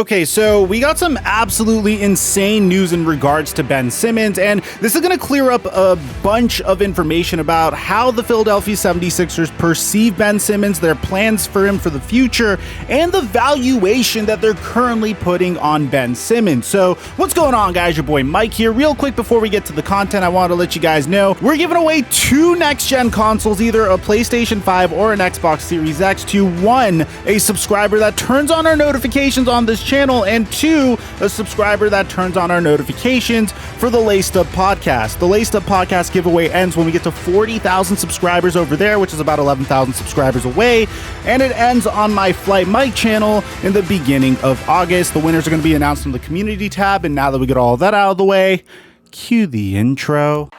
Okay, so we got some absolutely insane news in regards to Ben Simmons, and this is going to clear up a bunch of information about how the Philadelphia 76ers perceive Ben Simmons, their plans for him for the future, and the valuation that they're currently putting on Ben Simmons. So what's going on, guys? Your boy Mike here. Real quick before we get to the content, I want to let you guys know we're giving away 2 next-gen consoles, either a PlayStation 5 or an Xbox Series X, to 1, a subscriber that turns on our notifications on this channel, and 2, a subscriber that turns on our notifications for the Laced Up Podcast. The Laced Up Podcast giveaway ends when we get to 40,000 subscribers over there, which is about 11,000 subscribers away, and it ends on my TheFlightMike channel in the beginning of August. The winners are going to be announced in the community tab, and now that we get all that out of the way, cue the intro.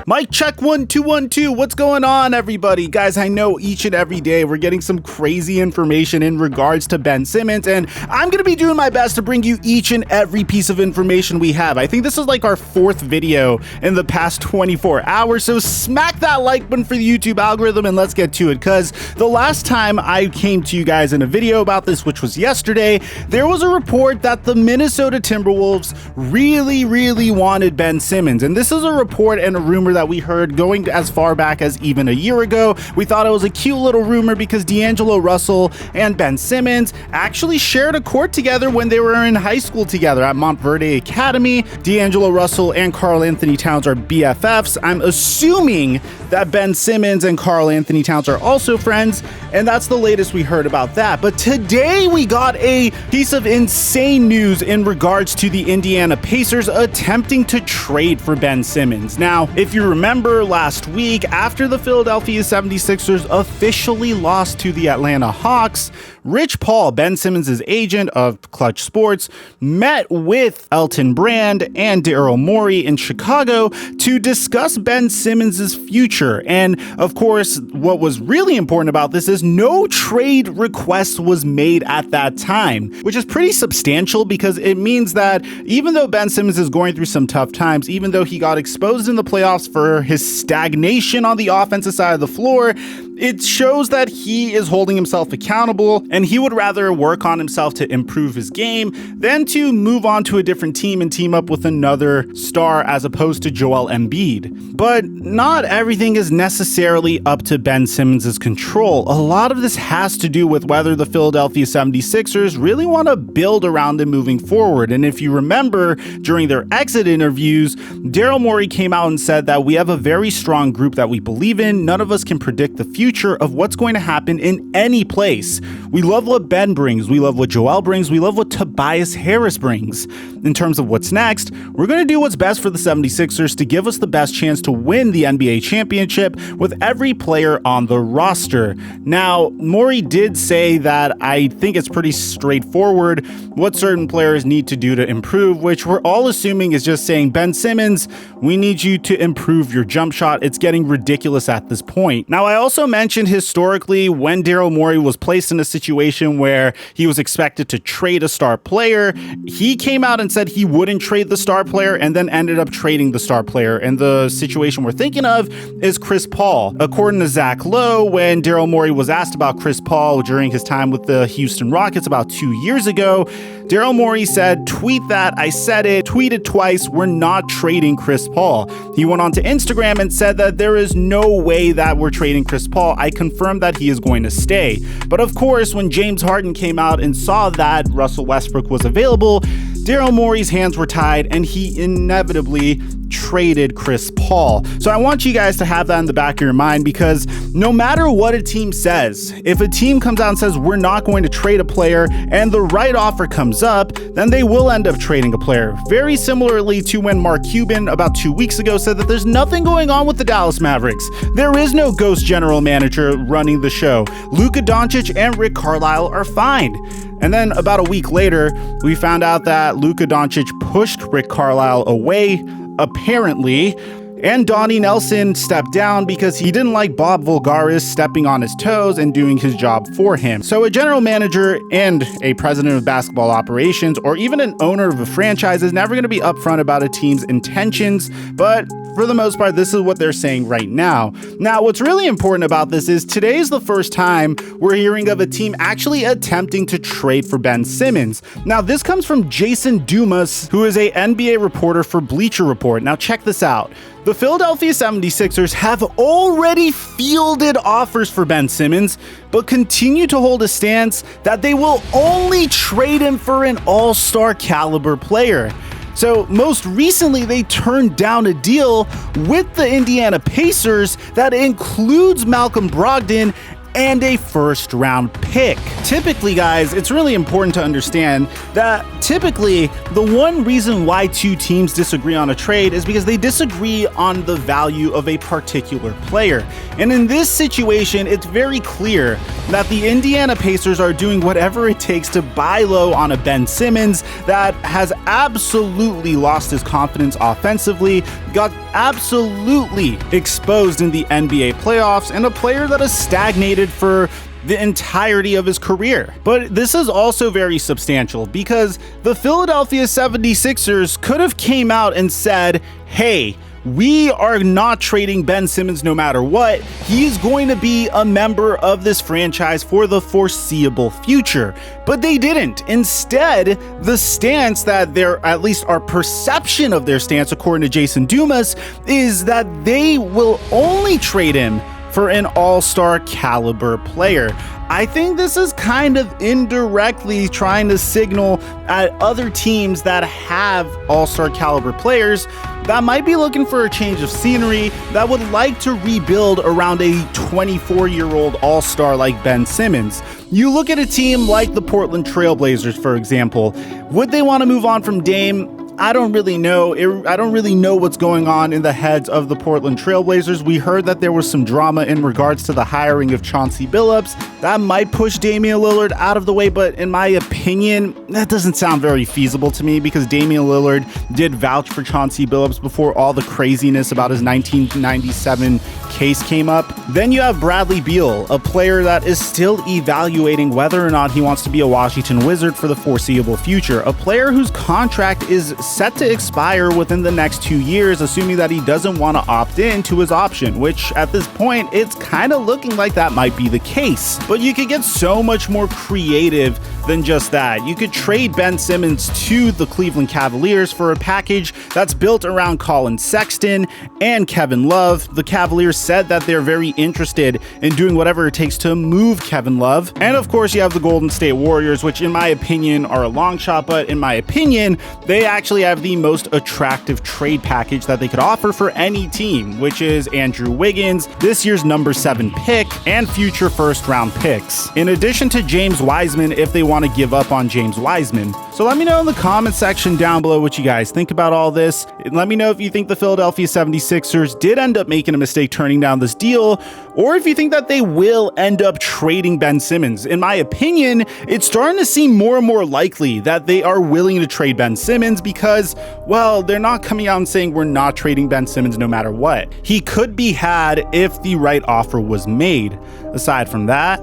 Mic check 1 2 1 2. What's going on, everybody? Guys, I know each and every day we're getting some crazy information in regards to Ben Simmons, and I'm going to be doing my best to bring you each and every piece of information we have. I think this is like our 4th video in the past 24 hours, so smack that like button for the YouTube algorithm and let's get to it, because the last time I came to you guys in a video about this, which was yesterday, there was a report that the Minnesota Timberwolves really wanted Ben Simmons, and this is a report and a rumor that we heard going as far back as even a year ago. We thought it was a cute little rumor because D'Angelo Russell and Ben Simmons actually shared a court together when they were in high school together at Montverde Academy. D'Angelo Russell and Karl Anthony Towns are BFFs. I'm assuming that Ben Simmons and Karl Anthony Towns are also friends, and that's the latest we heard about that. But today we got a piece of insane news in regards to the Indiana Pacers attempting to trade for Ben Simmons. Now, if you remember last week, after the Philadelphia 76ers officially lost to the Atlanta Hawks, Rich Paul, Ben Simmons' agent of Clutch Sports, met with Elton Brand and Daryl Morey in Chicago to discuss Ben Simmons' future. And of course, what was really important about this is no trade request was made at that time, which is pretty substantial because it means that even though Ben Simmons is going through some tough times, even though he got exposed in the playoffs for his stagnation on the offensive side of the floor, it shows that he is holding himself accountable, and he would rather work on himself to improve his game than to move on to a different team and team up with another star as opposed to Joel Embiid. But not everything is necessarily up to Ben Simmons' control. A lot of this has to do with whether the Philadelphia 76ers really want to build around him moving forward. And if you remember, during their exit interviews, Daryl Morey came out and said that we have a very strong group that we believe in. None of us can predict the future of what's going to happen in any place. We love what Ben brings. We love what Joel brings. We love what Tobias Harris brings. In terms of what's next, we're going to do what's best for the 76ers to give us the best chance to win the NBA championship with every player on the roster. Now, Morey did say that I think it's pretty straightforward what certain players need to do to improve, which we're all assuming is just saying, Ben Simmons, we need you to improve your jump shot. It's getting ridiculous at this point. Now, I also mentioned historically when Daryl Morey was placed in a situation where he was expected to trade a star player, he came out and said he wouldn't trade the star player and then ended up trading the star player. And the situation we're thinking of is Chris Paul. According to Zach Lowe, when Daryl Morey was asked about Chris Paul during his time with the Houston Rockets about 2 years ago, Daryl Morey said, "Tweet that, I said it, tweeted twice, we're not trading Chris Paul." He went on to Instagram and said that there is no way that we're trading Chris Paul. I confirmed that he is going to stay. But of course, when James Harden came out and saw that Russell Westbrook was available, Daryl Morey's hands were tied and he inevitably traded Chris Paul. So I want you guys to have that in the back of your mind, because no matter what a team says, if a team comes out and says we're not going to trade a player and the right offer comes up, then they will end up trading a player. Very similarly to when Mark Cuban about 2 weeks ago said that there's nothing going on with the Dallas Mavericks. There is no ghost general manager running the show. Luka Doncic and Rick Carlisle are fine. And then about a week later, we found out that Luka Doncic pushed Rick Carlisle away, apparently, And Donnie Nelson stepped down because he didn't like Bob Voulgaris stepping on his toes and doing his job for him. So a general manager and a president of basketball operations, or even an owner of a franchise, is never going to be upfront about a team's intentions, but for the most part, this is what they're saying right now. Now, what's really important about this is today's the first time we're hearing of a team actually attempting to trade for Ben Simmons. Now, this comes from Jason Dumas, who is a NBA reporter for Bleacher Report. Now, check this out. The Philadelphia 76ers have already fielded offers for Ben Simmons, but continue to hold a stance that they will only trade him for an all-star caliber player. So most recently, they turned down a deal with the Indiana Pacers that includes Malcolm Brogdon and a first-round pick. Typically, guys, it's really important to understand that typically the one reason why two teams disagree on a trade is because they disagree on the value of a particular player. And in this situation, it's very clear that the Indiana Pacers are doing whatever it takes to buy low on a Ben Simmons that has absolutely lost his confidence offensively, got absolutely exposed in the NBA playoffs, and a player that has stagnated for the entirety of his career. But this is also very substantial because the Philadelphia 76ers could have came out and said, hey, we are not trading Ben Simmons no matter what. He's going to be a member of this franchise for the foreseeable future. But they didn't. Instead, the stance that at least our perception of their stance, according to Jason Dumas, is that they will only trade him for an all-star caliber player. I think this is kind of indirectly trying to signal at other teams that have all-star caliber players that might be looking for a change of scenery, that would like to rebuild around a 24-year-old all-star like Ben Simmons. You look at a team like the Portland Trail Blazers, for example. Would they want to move on from Dame? I don't really know. I don't really know what's going on in the heads of the Portland Trail Blazers. We heard that there was some drama in regards to the hiring of Chauncey Billups. That might push Damian Lillard out of the way, but in my opinion, that doesn't sound very feasible to me because Damian Lillard did vouch for Chauncey Billups before all the craziness about his 1997 case came up. Then you have Bradley Beal, a player that is still evaluating whether or not he wants to be a Washington Wizard for the foreseeable future. A player whose contract is set to expire within the next 2 years, assuming that he doesn't want to opt in to his option, which at this point, it's kind of looking like that might be the case. But you could get so much more creative than just that. You could trade Ben Simmons to the Cleveland Cavaliers for a package that's built around Colin Sexton and Kevin Love. The Cavaliers said that they're very interested in doing whatever it takes to move Kevin Love. And of course, you have the Golden State Warriors, which in my opinion are a long shot, but in my opinion, they actually have the most attractive trade package that they could offer for any team, which is Andrew Wiggins, this year's number 7 pick, and future first-round picks. In addition to James Wiseman, if they want to give up on James Wiseman. So let me know in the comment section down below what you guys think about all this. And let me know if you think the Philadelphia 76ers did end up making a mistake turning down this deal, or if you think that they will end up trading Ben Simmons. In my opinion, it's starting to seem more and more likely that they are willing to trade Ben Simmons because, well, they're not coming out and saying we're not trading Ben Simmons no matter what. He could be had if the right offer was made. Aside from that,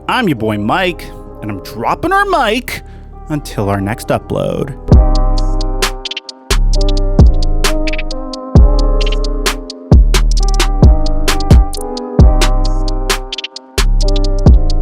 I'm your boy Mike, and I'm dropping our mic until our next upload.